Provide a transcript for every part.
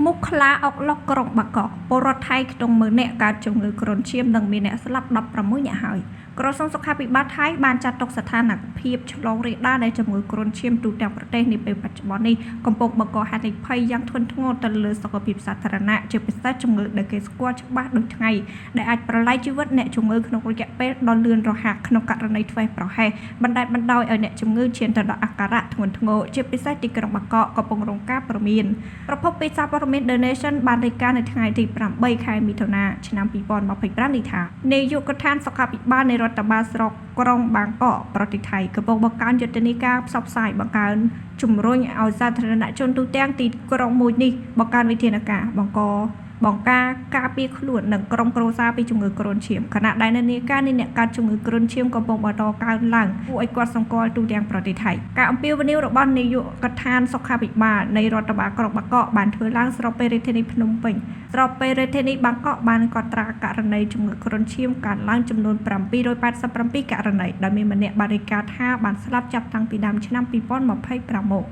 មុខខ្លាអុកឡុកក្រុងបាកកពលរដ្ឋថៃក្នុងមើលអ្នកកើតជំងឺគ្រុនឈាមនិងមានអ្នកស្លាប់16អ្នកហើយក្រសួងសុខាភិបាលថៃបានចាត់ទុកស្ថានភាពឆ្លងរាលដាលនៃជំងឺគ្រុនឈាមទូទាំងប្រទេសនាពេលបច្ចុប្បន្ននេះកំពុងបង្កហានិភ័យយ៉ាងធ្ងន់ធ្ងរទៅលើសុខភាពសាធារណៈជាពិសេសជំងឺដែលគេស្គាល់ច្បាស់ដូចថ្ងៃដែលអាចប្រឡាយជីវិតអ្នកជំងឺក្នុងរយៈពេលដ៏លឿនរហ័សក្នុងករណីធ្វេសប្រហែសបណ្ដាលឲ្យអ្នកជំងឺឈានទៅដល់អាការៈធ្ងន់ធ្ងរជាពិសេសទីក្រុងបាកកកំពុងរងការព្រមានប្រភពពីសារព័ត៌មាន The Nation បានរាយការណ៍នៅថ្ងៃទី8ខែមិថុនាឆ្នាំ2025នេះថានាយកដ្ឋានសុខាភិបាលនៃរដ្ឋបាលស្រុកក្រុងបាងកកប្រទេសថៃកំពុងបង្កើនយុទ្ធនាការផ្សព្វផ្សាយបង្កើនជំរុញឲ្យសាធារណជនទូទាំងទីក្រុងមួយនេះបង្កើនវិធានការបង្ការការពារខ្លួននិងក្រុមគ្រួសារពីជំងឺគ្រុនឈាមខណៈដែលនានាការនៃអ្នកកើតជំងឺគ្រុនឈាមកំពុងបន្តកើនឡើងគួរឲ្យគាត់សម្គាល់ទូទាំងប្រទេសថៃការអំពាវនាវរបស់នាយកដ្ឋានសុខាភិបាលនៃរដ្ឋបាលក្រុងបាងកកបានធ្វើឡើងស្របពេលរាជធានីភ្នំពេញស្របពេលរាជធានីបាងកកបានកត់ត្រាករណីជំងឺគ្រុនឈាមកើនឡើងចំនួន787ករណីដែលមានម្នាក់បានរាយការណ៍ថាបានស្លាប់ចាប់តាំងពីដើមឆ្នាំ2025មក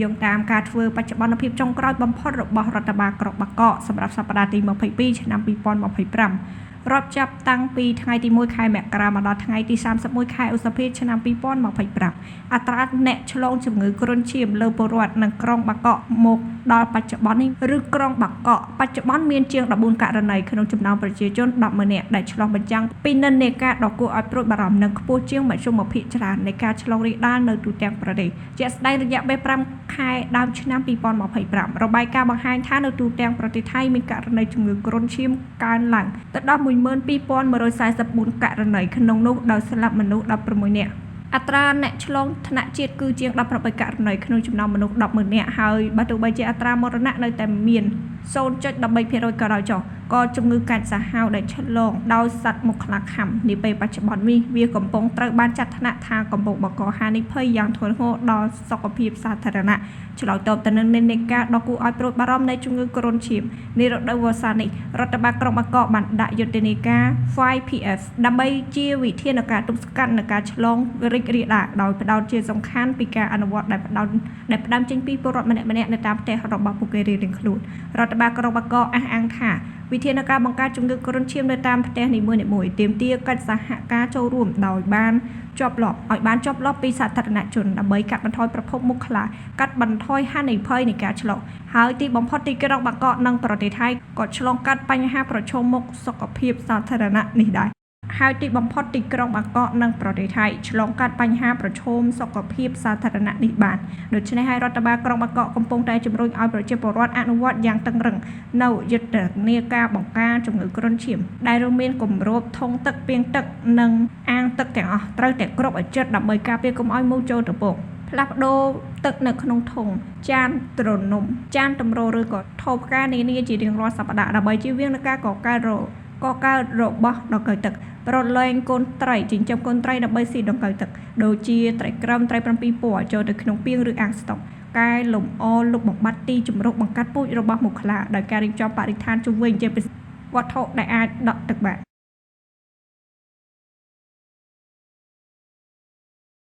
យោងតាមការធ្វើបច្ចុប្បន្នភាពចុងក្រោយបំផុតរបស់រដ្ឋបាលក្រុងបាងកកសម្រាប់សប្តាហ៍ទី22ឆ្នាំ2025រាប់ចាប់តាំងពីថ្ងៃទី1ខែមករាមកដល់ថ្ងៃទី31ខែឧសភាឆ្នាំ2025អត្រាអ្នកឆ្លងជំងឺគ្រុនឈាមលើពលរដ្ឋនៅក្រុងបាងកកមកដល់បច្ចុប្បន្ននេះឬក្រុងបាងកកបច្ចុប្បន្នមានជាង14ករណីក្នុងចំណោមប្រជាជន100000នាក់ដែលឆ្លងបញ្ចាំងពីនិន្នាការដ៏គួរឲ្យព្រួយបារម្ភនិងខ្ពស់ជាងមធ្យមភាគច្រើននៃការឆ្លងរាលដាលនៅទូទាំងប្រទេសជាក់ស្ដែងរយៈពេល5ខែដើមឆ្នាំ2025របាយការណ៍បង្ហាញថានៅទូទាំងប្រទេសថៃមានករណីជំងឺគ្រុនឈាមកើនឡើងទៅដល់12144ករណីក្នុងនោះដោយស្លាប់មនុស្ស16នាក់អត្រាអ្នកឆ្លងថ្នាក់ជាតិគឺជាង18ករណីក្នុងចំណោមមនុស្ស100000នាក់ហើយបើទោះបីជាអត្រាមរណៈនៅតែមាន 0.13% ក៏ដោយចុះក៏ជំងឺកាចសាហាវដែលឆ្លងដោយសត្វមុខខ្លាខាំនាពេលបច្ចុប្បន្ននេះវាកំពុងត្រូវបានចាត់ថ្នាក់ថាកំពុងបង្កហានិភ័យយ៉ាងធ្ងន់ធ្ងរដល់សុខភាពសាធារណៈឆ្លើយតបទៅនឹងនិន្នាការដ៏គួរឲ្យព្រួយបារម្ភនៃជំងឺគ្រុនឈាមនារដូវវស្សានេះរដ្ឋបាលក្រុងបាងកកបានដាក់យុទ្ធនាការ 5PS ដើម្បីជាវិធានការទប់ស្កាត់នឹងការឆ្លងរីករាលដាលដោយផ្ដោតជាសំខាន់ពីការអនុវត្តដែលផ្ដើមចេញពីពលរដ្ឋម្នាក់ៗនៅតាមផ្ទះរបស់ពួកគេរៀងៗខ្លួនរដ្ឋបាលក្រុងបាងកកអះអាងថាវិធានការបង្ការជំងឺគ្រុនឈាមនៅតាមផ្ទះនីមួយៗទាមទារកិច្ចសហការចូលរួមដោយបានជាប់លាប់ពីសាធារណជនដើម្បីកាត់បន្ថយប្រភពមុខខ្លាកាត់បន្ថយហានិភ័យនៃការឆ្លងហើយទីបំផុតទីក្រុងបាងកកនិងប្រទេសថៃក៏ឆ្លងកាត់បញ្ហាប្រឈមមុខសុខភាពសាធារណៈនេះដែរហើយទីបំផុតទីក្រុងបាងកកនិងប្រទេសថៃឆ្លងកាត់បញ្ហាប្រឈមសុខភាពសាធារណៈនេះបានដូច្នេះហើយរដ្ឋបាលក្រុងបាងកកកំពុងតែជំរុញឲ្យប្រជាពលរដ្ឋអនុវត្តយ៉ាងតឹងរ៉ឹងនៅយុទ្ធនាការបង្ការជំងឺគ្រុនឈាមដែលរួមមានគម្របធុងទឹកពាងទឹកនិងអាងទឹកទាំងអស់ត្រូវតែគ្រប់ឲ្យជិតដើម្បីការពារកុំឲ្យមូសចូលទៅពងផ្លាស់ប្ដូរទឹកនៅក្នុងធុងចានទ្រនំចានតម្រូវឬក៏ថូផ្កានានាជារៀងរាល់សប្តាហ៍ដើម្បីជៀសវាងនឹងការកកើតរបស់ដង្កូវទឹកប្រឡែងកូនត្រីចិញ្ចឹមកូនត្រីដើម្បីស៊ីដង្កូវទឹកដូចជាត្រីក្រឹមត្រី7ពណ៌ចូលទៅក្នុងពាងឬអាងស្តុកកែលម្អលុបបំបាត់ទីជម្រកបង្កាត់ពូជរបស់មូសខ្លាដោយការរៀបចំបរិស្ថានជុំវិញជាពិសេសវត្ថុដែលអាចដក់ទឹកបាន